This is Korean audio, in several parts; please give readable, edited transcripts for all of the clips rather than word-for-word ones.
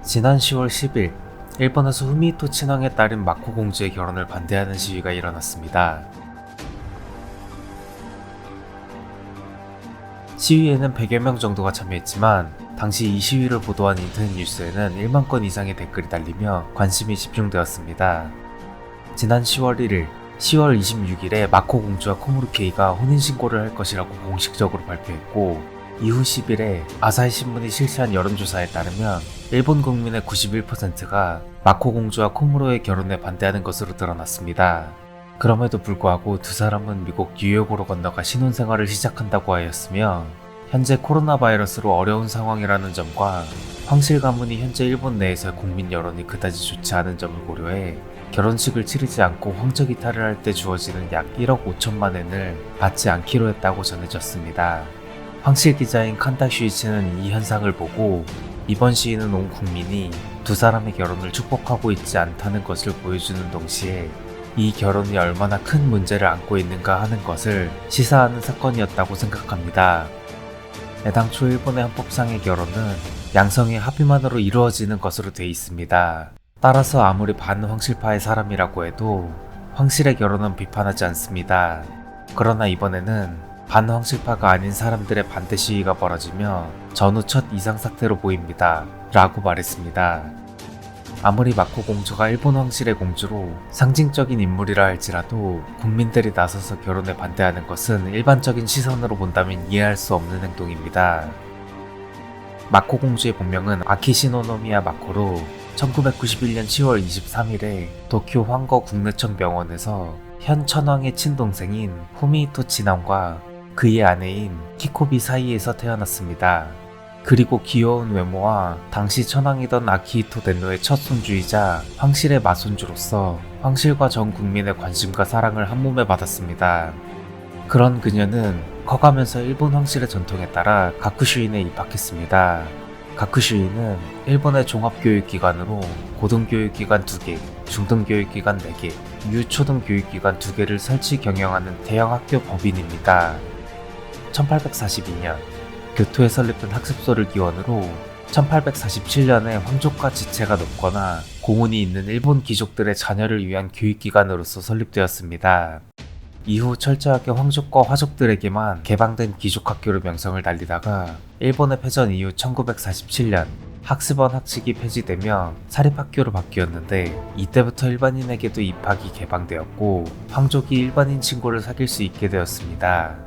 지난 10월 10일, 일본에서 후미히토 친왕의 딸인 마코 공주의 결혼을 반대하는 시위가 일어났습니다. 시위에는 100여 명 정도가 참여했지만 당시 이 시위를 보도한 인터넷 뉴스에는 1만 건 이상의 댓글이 달리며 관심이 집중되었습니다. 지난 10월 1일, 10월 26일에 마코 공주와 코무르케이가 혼인신고를 할 것이라고 공식적으로 발표했고, 이후 10일에 아사히 신문이 실시한 여론조사에 따르면 일본 국민의 91%가 마코 공주와 코무로의 결혼에 반대하는 것으로 드러났습니다. 그럼에도 불구하고 두 사람은 미국 뉴욕으로 건너가 신혼생활을 시작한다고 하였으며, 현재 코로나 바이러스로 어려운 상황이라는 점과 황실 가문이 현재 일본 내에서의 국민 여론이 그다지 좋지 않은 점을 고려해 결혼식을 치르지 않고 황적 이탈을 할 때 주어지는 약 1억 5천만 엔을 받지 않기로 했다고 전해졌습니다. 황실 기자인 칸타 슈이치는 이 현상을 보고 이번 시위는 온 국민이 두 사람의 결혼을 축복하고 있지 않다는 것을 보여주는 동시에 이 결혼이 얼마나 큰 문제를 안고 있는가 하는 것을 시사하는 사건이었다고 생각합니다. 애당초 일본의 헌법상의 결혼은 양성의 합의만으로 이루어지는 것으로 돼 있습니다. 따라서 아무리 반황실파의 사람이라고 해도 황실의 결혼은 비판하지 않습니다. 그러나 이번에는 반황실파가 아닌 사람들의 반대 시위가 벌어지며 전후 첫 이상사태로 보입니다. 라고 말했습니다. 아무리 마코 공주가 일본 황실의 공주로 상징적인 인물이라 할지라도 국민들이 나서서 결혼에 반대하는 것은 일반적인 시선으로 본다면 이해할 수 없는 행동입니다. 마코 공주의 본명은 아키시노노미야 마코로 1991년 10월 23일에 도쿄 황거 국내청 병원에서 현 천황의 친동생인 후미히토 친왕과 그의 아내인 키코비 사이에서 태어났습니다. 그리고 귀여운 외모와 당시 천황이던 아키히토 덴노의 첫 손주이자 황실의 맏손주로서 황실과 전 국민의 관심과 사랑을 한몸에 받았습니다. 그런 그녀는 커가면서 일본 황실의 전통에 따라 가쿠슈인에 입학했습니다. 가쿠슈인은 일본의 종합교육기관으로 고등교육기관 2개, 중등교육기관 4개, 유초등교육기관 2개를 설치 경영하는 대형학교 법인입니다. 1842년 교토에 설립된 학습소를 기원으로 1847년에 황족과 지체가 높거나 공운이 있는 일본 귀족들의 자녀를 위한 교육기관으로서 설립되었습니다. 이후 철저하게 황족과 화족들에게만 개방된 귀족학교로 명성을 날리다가 일본의 패전 이후 1947년 학습원 학칙이 폐지되며 사립학교로 바뀌었는데, 이때부터 일반인에게도 입학이 개방되었고 황족이 일반인 친구를 사귈 수 있게 되었습니다.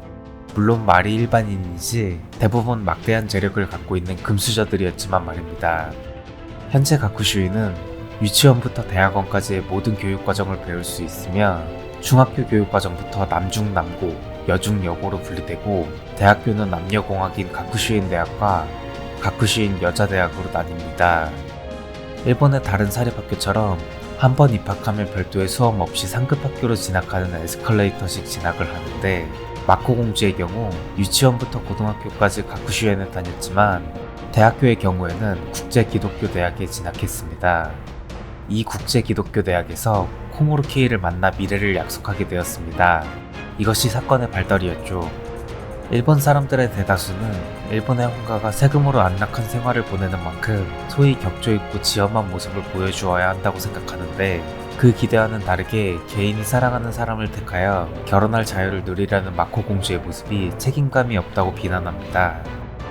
물론 말이 일반인이지 대부분 막대한 재력을 갖고 있는 금수저들이었지만 말입니다. 현재 가쿠슈이는 유치원부터 대학원까지의 모든 교육과정을 배울 수 있으며, 중학교 교육과정부터 남중 남고, 여중 여고로 분리되고, 대학교는 남녀공학인 가쿠슈인 대학과 가쿠슈인 여자대학으로 나뉩니다. 일본의 다른 사립학교처럼 한 번 입학하면 별도의 수업 없이 상급 학교로 진학하는 에스컬레이터식 진학을 하는데, 마코 공주의 경우 유치원부터 고등학교까지 가쿠슈엔에 다녔지만 대학교의 경우에는 국제기독교대학에 진학했습니다. 이 국제기독교대학에서 코모르케이를 만나 미래를 약속하게 되었습니다. 이것이 사건의 발달이었죠. 일본 사람들의 대다수는 일본의 황가가 세금으로 안락한 생활을 보내는 만큼 소위 격조 있고 지엄한 모습을 보여주어야 한다고 생각하는데, 그 기대와는 다르게 개인이 사랑하는 사람을 택하여 결혼할 자유를 누리려는 마코 공주의 모습이 책임감이 없다고 비난합니다.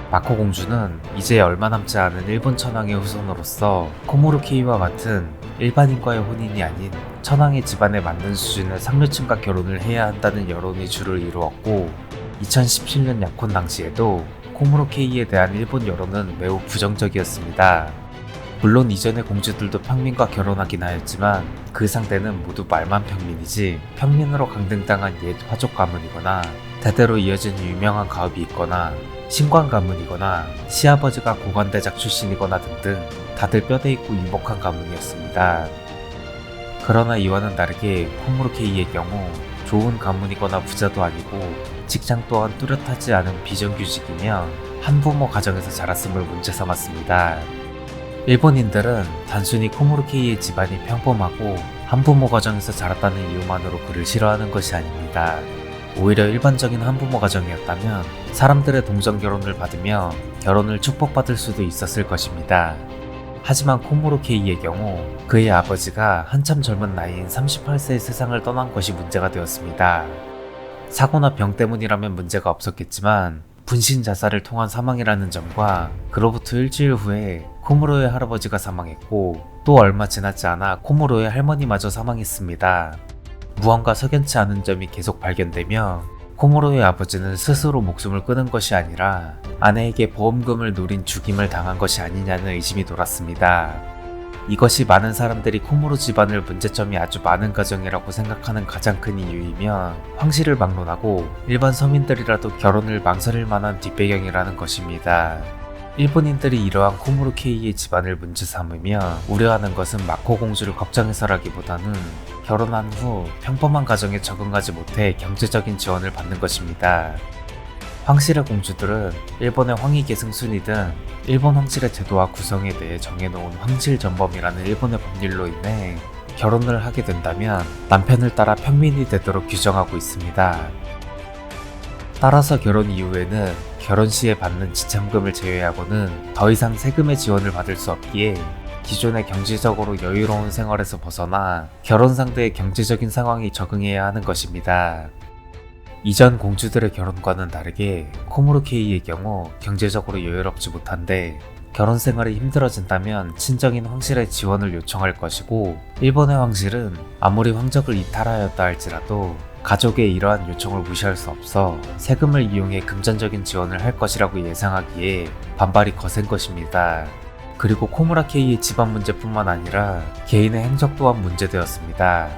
마코 공주는 이제 얼마 남지 않은 일본 천황의 후손으로서 코모르케이와 같은 일반인과의 혼인이 아닌 천황의 집안에 맞는 수준의 상류층과 결혼을 해야 한다는 여론이 주를 이루었고, 2017년 약혼 당시에도 코모르케이에 대한 일본 여론은 매우 부정적이었습니다. 물론 이전의 공주들도 평민과 결혼하긴 하였지만 그 상대는 모두 말만 평민이지 평민으로 강등당한 옛 화족 가문이거나 대대로 이어진 유명한 가업이 있거나 신관 가문이거나 시아버지가 고관대작 출신이거나 등등 다들 뼈대 있고 유복한 가문이었습니다. 그러나 이와는 다르게 코모르케이의 경우 좋은 가문이거나 부자도 아니고 직장 또한 뚜렷하지 않은 비정규직이며 한부모 가정에서 자랐음을 문제 삼았습니다. 일본인들은 단순히 코모르케이의 집안이 평범하고 한부모 가정에서 자랐다는 이유만으로 그를 싫어하는 것이 아닙니다. 오히려 일반적인 한부모 가정이었다면 사람들의 동정 결혼을 받으며 결혼을 축복받을 수도 있었을 것입니다. 하지만 코모로 케이의 경우 그의 아버지가 한참 젊은 나이인 38세에 세상을 떠난 것이 문제가 되었습니다. 사고나 병 때문이라면 문제가 없었겠지만 분신 자살을 통한 사망이라는 점과 그로부터 일주일 후에 코모로의 할아버지가 사망했고 또 얼마 지나지 않아 코모로의 할머니마저 사망했습니다. 무언가 석연치 않은 점이 계속 발견되며 코모로의 아버지는 스스로 목숨을 끊은 것이 아니라 아내에게 보험금을 노린 죽임을 당한 것이 아니냐는 의심이 돌았습니다. 이것이 많은 사람들이 코모로 집안을 문제점이 아주 많은 가정이라고 생각하는 가장 큰 이유이며 황실을 막론하고 일반 서민들이라도 결혼을 망설일 만한 뒷배경이라는 것입니다. 일본인들이 이러한 코모로 케이의 집안을 문제 삼으며 우려하는 것은 마코 공주를 걱정해서라기보다는 결혼한 후 평범한 가정에 적응하지 못해 경제적인 지원을 받는 것입니다. 황실의 공주들은 일본의 황희계승순이 등 일본 황실의 제도와 구성에 대해 정해놓은 황실전범이라는 일본의 법률로 인해 결혼을 하게 된다면 남편을 따라 평민이 되도록 규정하고 있습니다. 따라서 결혼 이후에는 결혼 시에 받는 지참금을 제외하고는 더 이상 세금의 지원을 받을 수 없기에 기존의 경제적으로 여유로운 생활에서 벗어나 결혼 상대의 경제적인 상황에 적응해야 하는 것입니다. 이전 공주들의 결혼과는 다르게 코모로 케이의 경우 경제적으로 여유롭지 못한데 결혼 생활이 힘들어진다면 친정인 황실의 지원을 요청할 것이고 일본의 황실은 아무리 황적을 이탈하였다 할지라도 가족의 이러한 요청을 무시할 수 없어 세금을 이용해 금전적인 지원을 할 것이라고 예상하기에 반발이 거센 것입니다. 그리고 코무라 케이의 집안 문제뿐만 아니라 개인의 행적 또한 문제되었습니다.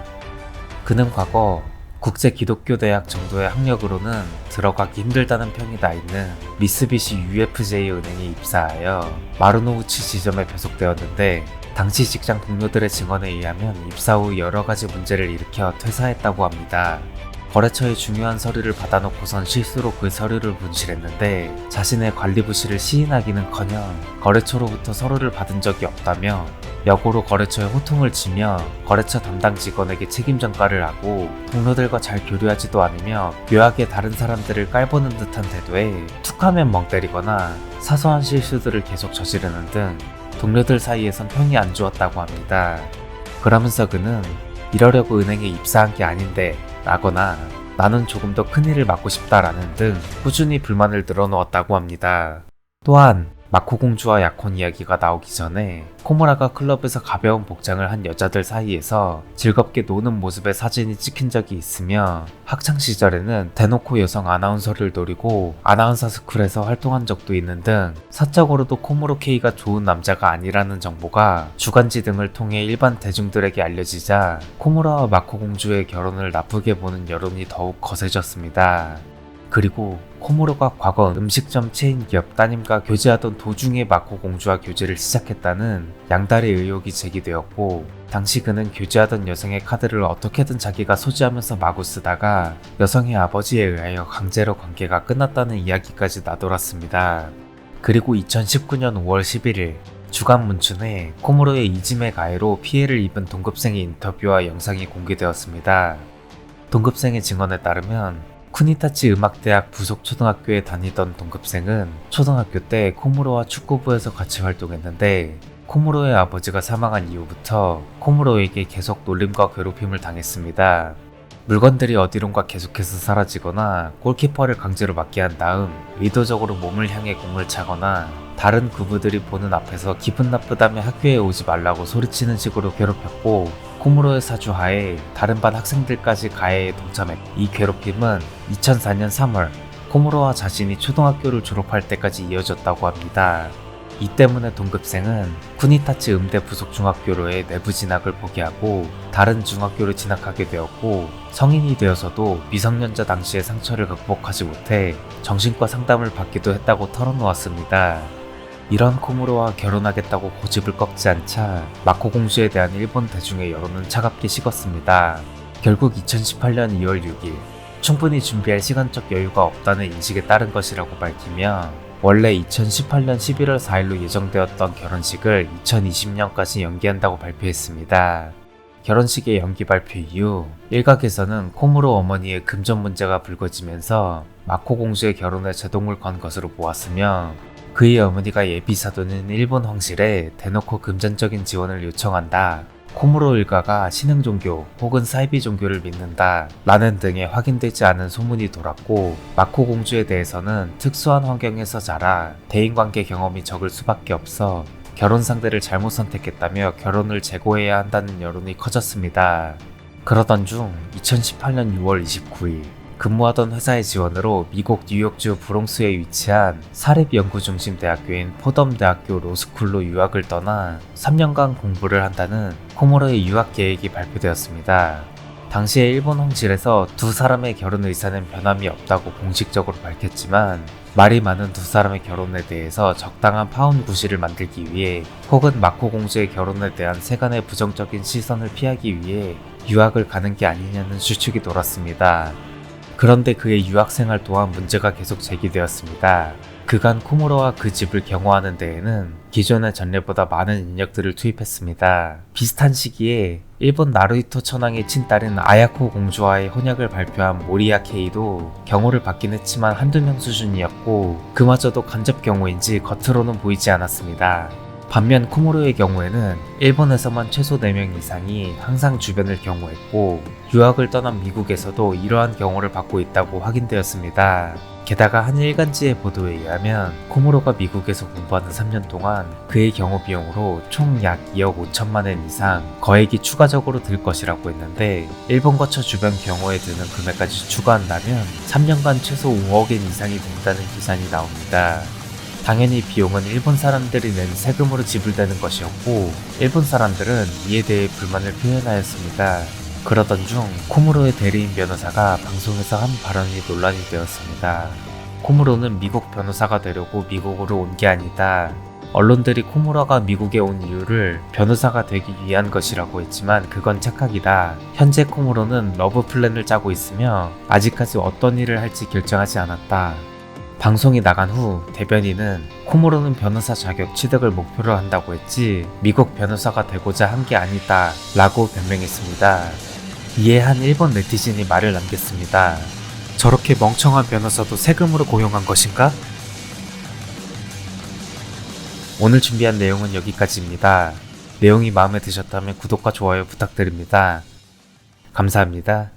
그는 과거 국제 기독교 대학 정도의 학력으로는 들어가기 힘들다는 평이 나 있는 미쓰비시 UFJ 은행에 입사하여 마루노우치 지점에 배속되었는데 당시 직장 동료들의 증언에 의하면 입사 후 여러 가지 문제를 일으켜 퇴사했다고 합니다. 거래처에 중요한 서류를 받아놓고선 실수로 그 서류를 분실했는데 자신의 관리 부실을 시인하기는커녕 거래처로부터 서류를 받은 적이 없다며 역으로 거래처에 호통을 치며 거래처 담당 직원에게 책임 전가를 하고 동료들과 잘 교류하지도 않으며 묘하게 다른 사람들을 깔보는 듯한 태도에 툭하면 멍 때리거나 사소한 실수들을 계속 저지르는 등 동료들 사이에선 평이 안 좋았다고 합니다. 그러면서 그는 이러려고 은행에 입사한 게 아닌데 라거나 나는 조금 더 큰일을 맡고 싶다라는 등 꾸준히 불만을 늘어놓았다고 합니다. 또한 마코 공주와 약혼 이야기가 나오기 전에 코무라가 클럽에서 가벼운 복장을 한 여자들 사이에서 즐겁게 노는 모습의 사진이 찍힌 적이 있으며 학창시절에는 대놓고 여성 아나운서를 노리고 아나운서 스쿨에서 활동한 적도 있는 등 사적으로도 코모로 케이가 좋은 남자가 아니라는 정보가 주간지 등을 통해 일반 대중들에게 알려지자 코무라와 마코 공주의 결혼을 나쁘게 보는 여론이 더욱 거세졌습니다. 그리고 코모로가 과거 음식점 체인 기업 따님과 교제하던 도중에 마코 공주와 교제를 시작했다는 양다리 의혹이 제기되었고 당시 그는 교제하던 여성의 카드를 어떻게든 자기가 소지하면서 마구 쓰다가 여성의 아버지에 의하여 강제로 관계가 끝났다는 이야기까지 나돌았습니다. 그리고 2019년 5월 11일 주간 문춘에 코모로의 이지메 가해로 피해를 입은 동급생의 인터뷰와 영상이 공개되었습니다. 동급생의 증언에 따르면 쿠니타치 음악대학 부속 초등학교에 다니던 동급생은 초등학교 때 코무로와 축구부에서 같이 활동했는데 코무로의 아버지가 사망한 이후부터 코무로에게 계속 놀림과 괴롭힘을 당했습니다. 물건들이 어디론가 계속해서 사라지거나 골키퍼를 강제로 맞게 한 다음 의도적으로 몸을 향해 공을 차거나 다른 구부들이 보는 앞에서 기분 나쁘다며 학교에 오지 말라고 소리치는 식으로 괴롭혔고 코무로의 사주하에 다른 반 학생들까지 가해에 동참했고 이 괴롭힘은 2004년 3월 코무로와 자신이 초등학교를 졸업할 때까지 이어졌다고 합니다. 이 때문에 동급생은 쿠니타치 음대 부속 중학교로의 내부 진학을 포기하고 다른 중학교를 진학하게 되었고 성인이 되어서도 미성년자 당시의 상처를 극복하지 못해 정신과 상담을 받기도 했다고 털어놓았습니다. 이런 코무로와 결혼하겠다고 고집을 꺾지 않자 마코 공주에 대한 일본 대중의 여론은 차갑게 식었습니다. 결국 2018년 2월 6일 충분히 준비할 시간적 여유가 없다는 인식에 따른 것이라고 밝히며 원래 2018년 11월 4일로 예정되었던 결혼식을 2020년까지 연기한다고 발표했습니다. 결혼식의 연기 발표 이후 일각에서는 코무로 어머니의 금전 문제가 불거지면서 마코 공주의 결혼에 제동을 건 것으로 보았으며 그의 어머니가 예비 사도는 일본 황실에 대놓고 금전적인 지원을 요청한다. 코무로 일가가 신흥 종교 혹은 사이비 종교를 믿는다 라는 등의 확인되지 않은 소문이 돌았고, 마코 공주에 대해서는 특수한 환경에서 자라 대인관계 경험이 적을 수밖에 없어 결혼 상대를 잘못 선택했다며 결혼을 재고해야 한다는 여론이 커졌습니다. 그러던 중 2018년 6월 29일 근무하던 회사의 지원으로 미국 뉴욕주 브롱스에 위치한 사립연구중심 대학교인 포덤대학교 로스쿨로 유학을 떠나 3년간 공부를 한다는 코모로의 유학 계획이 발표되었습니다. 당시에 일본 황실에서 두 사람의 결혼 의사는 변함이 없다고 공식적으로 밝혔지만, 말이 많은 두 사람의 결혼에 대해서 적당한 파혼 구실을 만들기 위해 혹은 마코 공주의 결혼에 대한 세간의 부정적인 시선을 피하기 위해 유학을 가는 게 아니냐는 추측이 돌았습니다. 그런데 그의 유학 생활 동안 문제가 계속 제기되었습니다. 그간 코모로와 그 집을 경호하는 데에는 기존의 전례보다 많은 인력들을 투입했습니다. 비슷한 시기에 일본 나루히토 천황의 친딸인 아야코 공주와의 혼약을 발표한 모리야 케이도 경호를 받긴 했지만 한두 명 수준이었고, 그마저도 간접 경호인지 겉으로는 보이지 않았습니다. 반면 코모로의 경우에는 일본에서만 최소 4명 이상이 항상 주변을 경호했고, 유학을 떠난 미국에서도 이러한 경호를 받고 있다고 확인되었습니다. 게다가 한 일간지의 보도에 의하면 코모로가 미국에서 공부하는 3년 동안 그의 경호 비용으로 총 약 2억 5천만 엔 이상 거액이 추가적으로 들 것이라고 했는데, 일본 거처 주변 경호에 드는 금액까지 추가한다면 3년간 최소 5억 엔 이상이 든다는 계산이 나옵니다. 당연히 비용은 일본 사람들이 낸 세금으로 지불되는 것이었고, 일본 사람들은 이에 대해 불만을 표현하였습니다. 그러던 중 코무로의 대리인 변호사가 방송에서 한 발언이 논란이 되었습니다. 코무로는 미국 변호사가 되려고 미국으로 온 게 아니다. 언론들이 코무로가 미국에 온 이유를 변호사가 되기 위한 것이라고 했지만 그건 착각이다. 현재 코무로는 러브 플랜을 짜고 있으며 아직까지 어떤 일을 할지 결정하지 않았다. 방송이 나간 후 대변인은 코모로는 변호사 자격 취득을 목표로 한다고 했지 미국 변호사가 되고자 한 게 아니다 라고 변명했습니다. 이에 한 일본 네티즌이 말을 남겼습니다. 저렇게 멍청한 변호사도 세금으로 고용한 것인가? 오늘 준비한 내용은 여기까지입니다. 내용이 마음에 드셨다면 구독과 좋아요 부탁드립니다. 감사합니다.